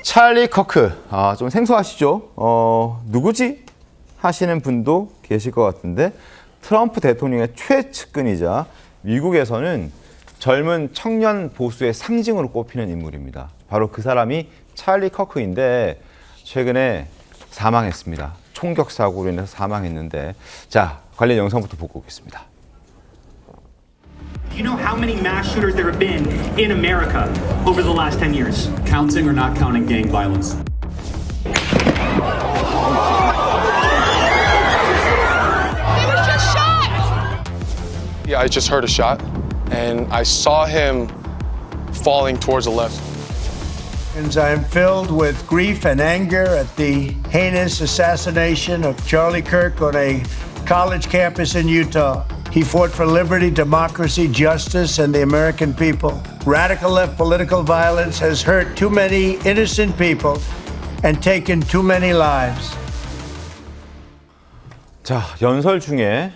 찰리 커크, 좀 생소하시죠? 누구지? 하시는 분도 계실 것 같은데 트럼프 대통령의 최측근이자 미국에서는 젊은 청년 보수의 상징으로 꼽히는 인물입니다. 바로 그 사람이 찰리 커크인데 최근에 사망했습니다. 총격 사고로 인해서 사망했는데 자, 관련 영상부터 보고 오겠습니다. Do you know how many mass shooters there have been in America over the last 10 years? Counting or not counting gang violence? Yeah, I just heard a shot, and I saw him falling towards the left. I'm filled with grief and anger at the heinous assassination of Charlie Kirk on a college campus in Utah. He fought for liberty, democracy, justice, and the American people. Radical left political violence has hurt too many innocent people and taken too many lives. 자, 연설 중에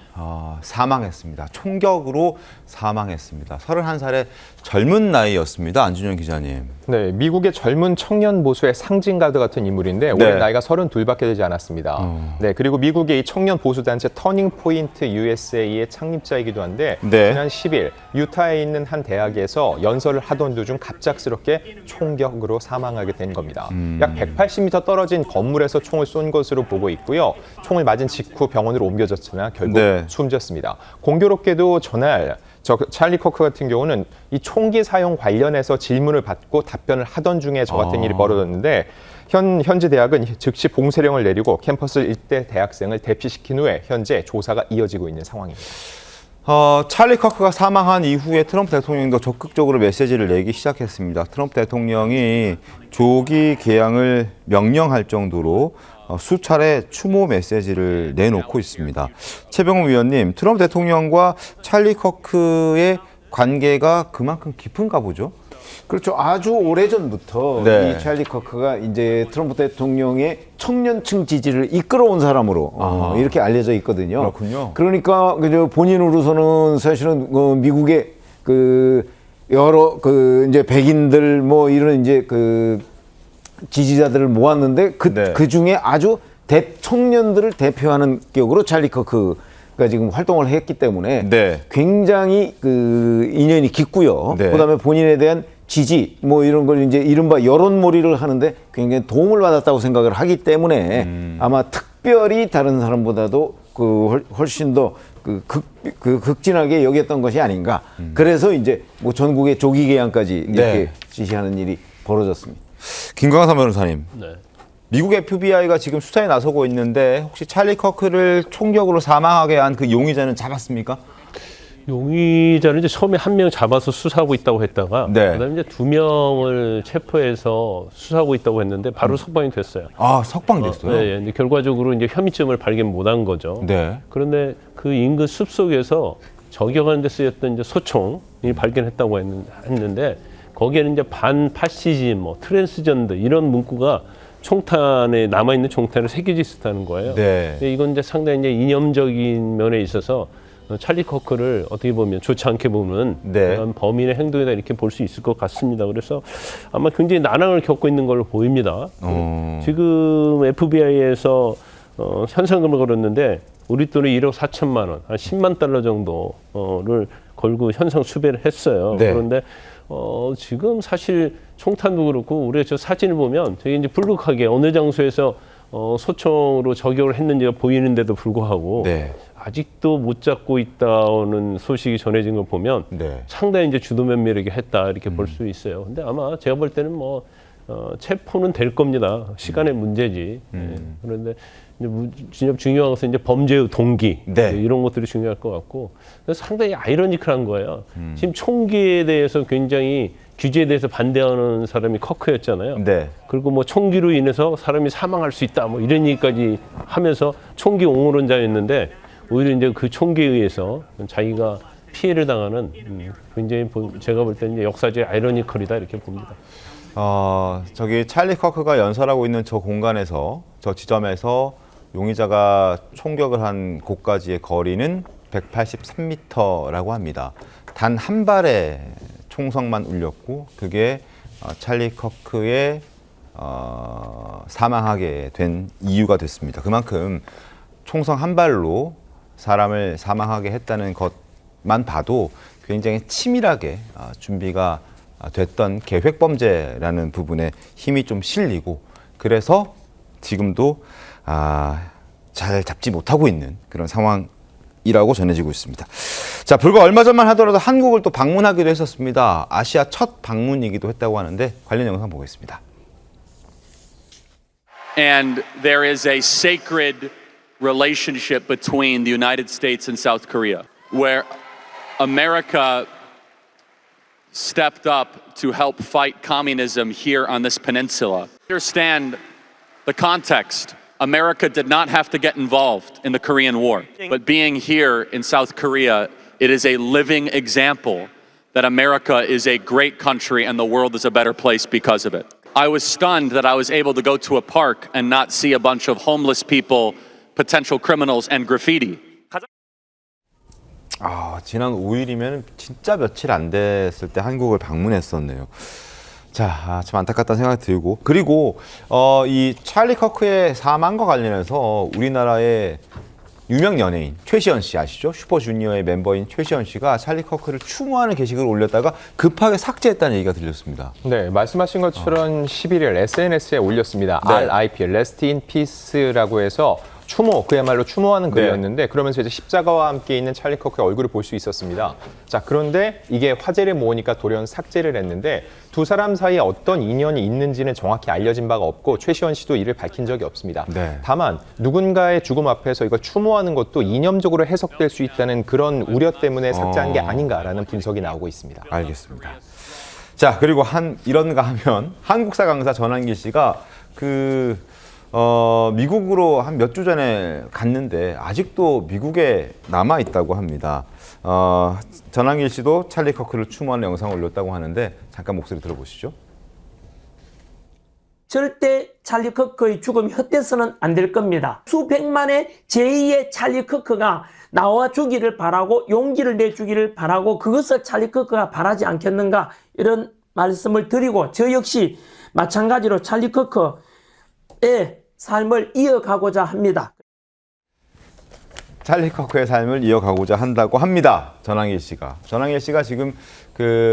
사망했습니다. 총격으로 사망했습니다. 31살의 젊은 나이였습니다. 안준영 기자님. 네, 미국의 젊은 청년 보수의 상징가드 같은 인물인데 올해 나이가 32밖에 되지 않았습니다. 네, 그리고 미국의 이 청년 보수 단체 터닝 포인트 USA의 창립자이기도 한데 지난 10일 유타에 있는 한 대학에서 연설을 하던 도중 갑작스럽게 총격으로 사망하게 된 겁니다. 약 180m 떨어진 건물에서 총을 쏜 것으로 보고 있고요. 총을 맞은 직후 병원으로 옮겨졌으나 결국 숨졌습니다. 공교롭게도 전날 찰리 커크 같은 경우는 이 총기 사용 관련해서 질문을 받고 답변을 하던 중에 저 같은 일이 벌어졌는데 현지 대학은 즉시 봉쇄령을 내리고 캠퍼스 일대 대학생을 대피시킨 후에 현재 조사가 이어지고 있는 상황입니다. 찰리 커크가 사망한 이후에 트럼프 대통령도 적극적으로 메시지를 내기 시작했습니다. 트럼프 대통령이 조기 개항을 명령할 정도로 수차례 추모 메시지를 내놓고 있습니다. 최병훈 위원님, 트럼프 대통령과 찰리 커크의 관계가 그만큼 깊은가 보죠? 그렇죠. 아주 오래전부터 이 찰리 커크가 이제 트럼프 대통령의 청년층 지지를 이끌어온 사람으로 이렇게 알려져 있거든요. 그렇군요. 그러니까 본인으로서는 사실은 미국의 여러 이제 백인들 뭐 이런 이제 지지자들을 모았는데 그 중에 아주 청년들을 대표하는 격으로 찰리 커크가 지금 활동을 했기 때문에 굉장히 인연이 깊고요. 그다음에 본인에 대한 지지 뭐 이런 걸 이제 이른바 여론몰이를 하는데 굉장히 도움을 받았다고 생각을 하기 때문에 아마 특별히 다른 사람보다도 훨씬 더 극진하게 여겼던 것이 아닌가. 그래서 이제 뭐 전국의 조기 개항까지 이렇게 지시하는 일이 벌어졌습니다. 김광삼 변호사님, 미국 FBI가 지금 수사에 나서고 있는데 혹시 찰리 커크를 총격으로 사망하게 한 그 용의자는 잡았습니까? 용의자는 이제 처음에 한 명 잡아서 수사하고 있다고 했다가 그다음에 이제 2명을 체포해서 수사하고 있다고 했는데 바로 석방이 됐어요. 석방됐어요? 네, 이제 결과적으로 이제 혐의점을 발견 못한 거죠. 그런데 그 인근 숲속에서 저격하는 데 쓰였던 이제 소총이 발견했다고 했는데 거기에는 이제 반파시즘, 뭐 트랜스전더 이런 문구가 총탄에 남아있는 총탄에 새겨져 있었다는 거예요. 이건 이제 상당히 이제 이념적인 면에 있어서 찰리 커크를 어떻게 보면 좋지 않게 보는 그런 범인의 행동이다 이렇게 볼 수 있을 것 같습니다. 그래서 아마 굉장히 난항을 겪고 있는 걸로 보입니다. 지금 FBI에서 현상금을 걸었는데 우리 돈으로 1억 4천만 원, 한 10만 달러 정도를 걸고 현상 수배를 했어요. 그런데 지금 사실 총탄도 그렇고 우리가 저 사진을 보면 되게 이제 불룩하게 어느 장소에서 소총으로 저격을 했는지가 보이는데도 불구하고 아직도 못 잡고 있다는 소식이 전해진 걸 보면 상당히 이제 주도 면밀하게 했다 이렇게 볼 수 있어요. 근데 아마 제가 볼 때는 뭐 체포는 될 겁니다. 시간의 문제지. 그런데 이제 중요한 것은 이제 범죄의 동기 이런 것들이 중요할 것 같고 그래서 상당히 아이러니컬한 거예요. 지금 총기에 대해서 굉장히 규제에 대해서 반대하는 사람이 커크였잖아요. 그리고 뭐 총기로 인해서 사람이 사망할 수 있다 뭐 이런 얘기까지 하면서 총기 옹호론자였는데 오히려 이제 그 총기에 의해서 자기가 피해를 당하는 굉장히 제가 볼 때는 역사적 아이러니컬이다 이렇게 봅니다. 저기 찰리 커크가 연설하고 있는 저 공간에서 저 지점에서 용의자가 총격을 한 곳까지의 거리는 183m라고 합니다. 단 한 발의 총성만 울렸고 그게 찰리 커크의 사망하게 된 이유가 됐습니다. 그만큼 총성 한 발로 사람을 사망하게 했다는 것만 봐도 굉장히 치밀하게 준비가 됐던 계획 범죄라는 부분에 힘이 좀 실리고, 그래서 지금도 잘 잡지 못하고 있는 그런 상황이라고 전해지고 있습니다. 자, 불과 얼마 전만 하더라도 한국을 또 방문하기도 했었습니다. 아시아 첫 방문이기도 했다고 하는데 관련 영상 보겠습니다. And there is a sacred relationship between the United States and South Korea, where America stepped up to help fight communism here on this peninsula. Understand the context. America did not have to get involved in the Korean War, but being here in South Korea, it is a living example that America is a great country and the world is a better place because of it. I was stunned that I was able to go to a park and not see a bunch of homeless people, potential criminals, and graffiti. 지난 5일이면 진짜 며칠 안 됐을 때 한국을 방문했었네요. 자, 참 안타깝다는 생각이 들고, 그리고 이 찰리 커크의 사망과 관련해서 우리나라의 유명 연예인 최시연 씨 아시죠? 슈퍼주니어의 멤버인 최시연 씨가 찰리 커크를 추모하는 게시글을 올렸다가 급하게 삭제했다는 얘기가 들렸습니다. 네, 말씀하신 것처럼 11일 SNS에 올렸습니다. 네. RIP, Rest in Peace라고 해서 추모, 그야말로 추모하는 글이었는데, 그러면서 이제 십자가와 함께 있는 찰리 커크의 얼굴을 볼 수 있었습니다. 자, 그런데 이게 화제를 모으니까 돌연 삭제를 했는데, 두 사람 사이에 어떤 인연이 있는지는 정확히 알려진 바가 없고 최시원 씨도 이를 밝힌 적이 없습니다. 네. 다만 누군가의 죽음 앞에서 이걸 추모하는 것도 이념적으로 해석될 수 있다는 그런 우려 때문에 삭제한 게 아닌가라는 분석이 나오고 있습니다. 알겠습니다. 자, 그리고 이런가 하면 한국사 강사 전한길 씨가 미국으로 한 몇 주 전에 갔는데 아직도 미국에 남아 있다고 합니다. 전한길 씨도 찰리 커크를 추모하는 영상을 올렸다고 하는데 잠깐 목소리 들어보시죠. 절대 찰리 커크의 죽음이 헛되서는 안 될 겁니다. 수백만의 제2의 찰리 커크가 나와 주기를 바라고 용기를 내주기를 바라고 그것을 찰리 커크가 바라지 않겠는가, 이런 말씀을 드리고, 저 역시 마찬가지로 찰리 커크의 삶을 이어가고자 합니다. 찰리 커크의 삶을 이어가고자 한다고 합니다. 전한길 씨가. 전한길 씨가 지금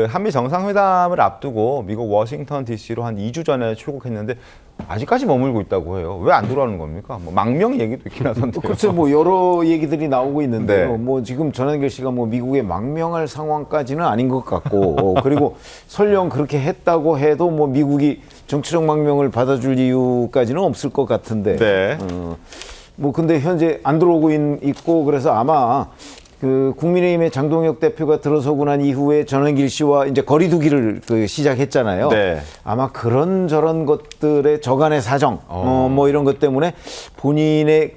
한미 정상회담을 앞두고 미국 워싱턴 DC로 한 2주 전에 출국했는데 아직까지 머물고 있다고 해요. 왜 안 돌아오는 겁니까? 뭐 망명 얘기도 있긴 하던데요. 글쎄, 뭐 여러 얘기들이 나오고 있는데요. 뭐 지금 전한길 씨가 뭐 미국에 망명할 상황까지는 아닌 것 같고, 그리고 설령 그렇게 했다고 해도 뭐 미국이 정치적 망명을 받아줄 이유까지는 없을 것 같은데. 네. 뭐 근데 현재 안 들어오고 있고, 그래서 아마 국민의힘의 장동혁 대표가 들어서고 난 이후에 전한길 씨와 이제 거리두기를 시작했잖아요. 네. 아마 그런저런 것들의 저간의 사정, 뭐 이런 것 때문에 본인의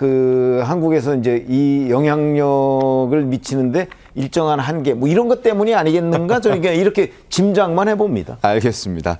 한국에서 이제 이 영향력을 미치는데 일정한 한계, 뭐 이런 것 때문이 아니겠는가, 저는 이렇게 짐작만 해봅니다. 알겠습니다.